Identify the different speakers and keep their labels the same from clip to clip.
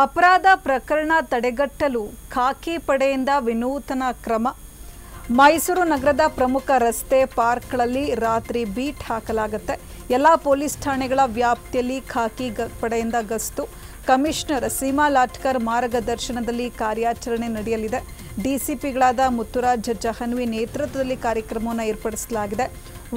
Speaker 1: ಅಪರಾಧ ಪ್ರಕರಣ ತಡೆಗಟ್ಟಲು ಖಾಕಿ ಪಡೆಯಿಂದ ವಿನೂತನ ಕ್ರಮ. ಮೈಸೂರು ನಗರದ ಪ್ರಮುಖ ರಸ್ತೆ ಪಾರ್ಕ್ಗಳಲ್ಲಿ ರಾತ್ರಿ ಬೀಟ್ ಹಾಕಲಾಗುತ್ತೆ. ಎಲ್ಲ ಪೊಲೀಸ್ ಠಾಣೆಗಳ ವ್ಯಾಪ್ತಿಯಲ್ಲಿ ಖಾಕಿ ಪಡೆಯಿಂದ ಗಸ್ತು. ಕಮಿಷನರ್ ಸೀಮಾ ಲಾಟ್ಕರ್ ಮಾರ್ಗದರ್ಶನದಲ್ಲಿ ಕಾರ್ಯಾಚರಣೆ ನಡೆಯಲಿದೆ. ಡಿಸಿಪಿಗಳಾದ ಮುತ್ತುರಾಜ್ ಜಹನ್ವಿ ನೇತೃತ್ವದಲ್ಲಿ ಕಾರ್ಯಕ್ರಮವನ್ನು ಏರ್ಪಡಿಸಲಾಗಿದೆ.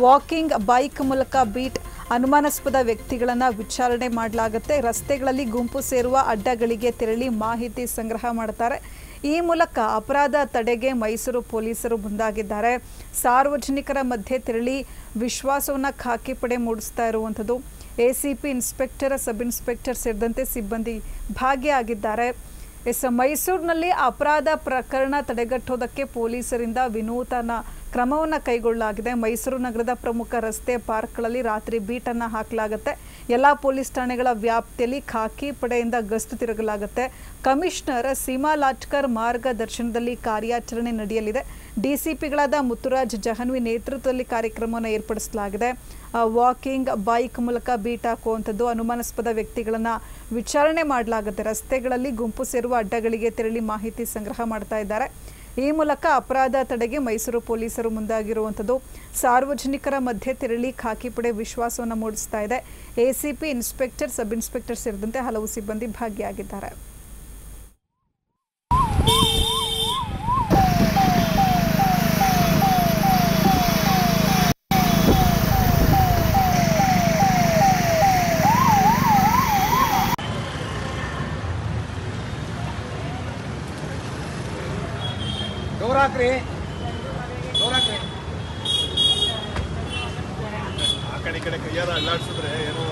Speaker 1: ವಾಕಿಂಗ್ ಬೈಕ್ ಮೂಲಕ ಬೀಟ್ ಅನುಮಾನಾಸ್ಪದ ವ್ಯಕ್ತಿಗಳನ್ನು ವಿಚಾರಣೆ ಮಾಡಲಾಗುತ್ತೆ. ರಸ್ತೆಗಳಲ್ಲಿ ಗುಂಪು ಸೇರುವ ಅಡ್ಡಗಳಿಗೆ ತೆರಳಿ ಮಾಹಿತಿ ಸಂಗ್ರಹ ಮಾಡ್ತಾರೆ. ಈ ಮೂಲಕ ಅಪರಾಧ ತಡೆಗೆ ಮೈಸೂರು ಪೊಲೀಸರು ಮುಂದಾಗಿದ್ದಾರೆ. ಸಾರ್ವಜನಿಕರ ಮಧ್ಯೆ ತೆರಳಿ ವಿಶ್ವಾಸವನ್ನು ಖಾಕಿ ಪಡೆ ಮೂಡಿಸ್ತಾ ಇರುವಂಥದ್ದು. ಎಸಿಪಿ, ಇನ್ಸ್ಪೆಕ್ಟರ್, ಸಬ್ ಇನ್ಸ್ಪೆಕ್ಟರ್ ಸೇರಿದಂತೆ ಸಿಬ್ಬಂದಿ ಭಾಗಿಯಾಗಿದ್ದಾರೆ. ಮೈಸೂರಿನಲ್ಲಿ ಅಪರಾಧ ಪ್ರಕರಣ ತಡೆಗಟ್ಟುವುದಕ್ಕೆ ಪೊಲೀಸರಿಂದ ವಿನೂತನ ಕ್ರಮವನ್ನು ಕೈಗೊಳ್ಳಲಾಗಿದೆ. ಮೈಸೂರು ನಗರದ ಪ್ರಮುಖ ರಸ್ತೆ ಪಾರ್ಕ್ಗಳಲ್ಲಿ ರಾತ್ರಿ ಬೀಟನ್ನು ಹಾಕಲಾಗುತ್ತೆ. ಎಲ್ಲ ಪೊಲೀಸ್ ಠಾಣೆಗಳ ವ್ಯಾಪ್ತಿಯಲ್ಲಿ ಖಾಕಿ ಪಡೆಯಿಂದ ಗಸ್ತು ತಿರುಗಲಾಗುತ್ತೆ. ಕಮಿಷನರ್ ಸೀಮಾ ಲಾಟ್ಕರ್ ಮಾರ್ಗದರ್ಶನದಲ್ಲಿ ಕಾರ್ಯಾಚರಣೆ ನಡೆಯಲಿದೆ. ಡಿಸಿಪಿಗಳಾದ ಮುತ್ತುರಾಜ್ ಜಹನ್ವಿ ನೇತೃತ್ವದಲ್ಲಿ ಕಾರ್ಯಕ್ರಮವನ್ನು ಏರ್ಪಡಿಸಲಾಗಿದೆ. ವಾಕಿಂಗ್ ಬೈಕ್ ಮೂಲಕ ಬೀಟ್ ಹಾಕುವಂಥದ್ದು, ಅನುಮಾನಾಸ್ಪದ ವ್ಯಕ್ತಿಗಳನ್ನು ವಿಚಾರಣೆ ಮಾಡಲಾಗುತ್ತೆ. ರಸ್ತೆಗಳಲ್ಲಿ ಗುಂಪು ಸೇರುವ ಅಡ್ಡಗಳಿಗೆ ತೆರಳಿ ಮಾಹಿತಿ ಸಂಗ್ರಹ ಮಾಡ್ತಾ ಇದ್ದಾರೆ. ಈ ಮೂಲಕ ಅಪರಾಧ ತಡೆಗೆ ಮೈಸೂರು ಪೊಲೀಸರು ಮುಂದಾಗಿರುವಂಥದ್ದು. ಸಾರ್ವಜನಿಕರ ಮಧ್ಯೆ ತೆರಳಿ ಖಾಕಿ ಪಡೆ ವಿಶ್ವಾಸವನ್ನು ಮೂಡಿಸ್ತಾ ಇದೆ. ಎಸಿಪಿ, ಇನ್ಸ್ಪೆಕ್ಟರ್, ಸಬ್ ಇನ್ಸ್ಪೆಕ್ಟರ್ ಸೇರಿದಂತೆ ಹಲವು ಸಿಬ್ಬಂದಿ ಭಾಗಿಯಾಗಿದ್ದಾರೆ.
Speaker 2: ಡೋರಾಕ್ರಿ ಆ ಕಡೆ ಕೈಯಾರ ಅಲ್ಲಾಡ್ಸಿದ್ರೆ ಏನೋ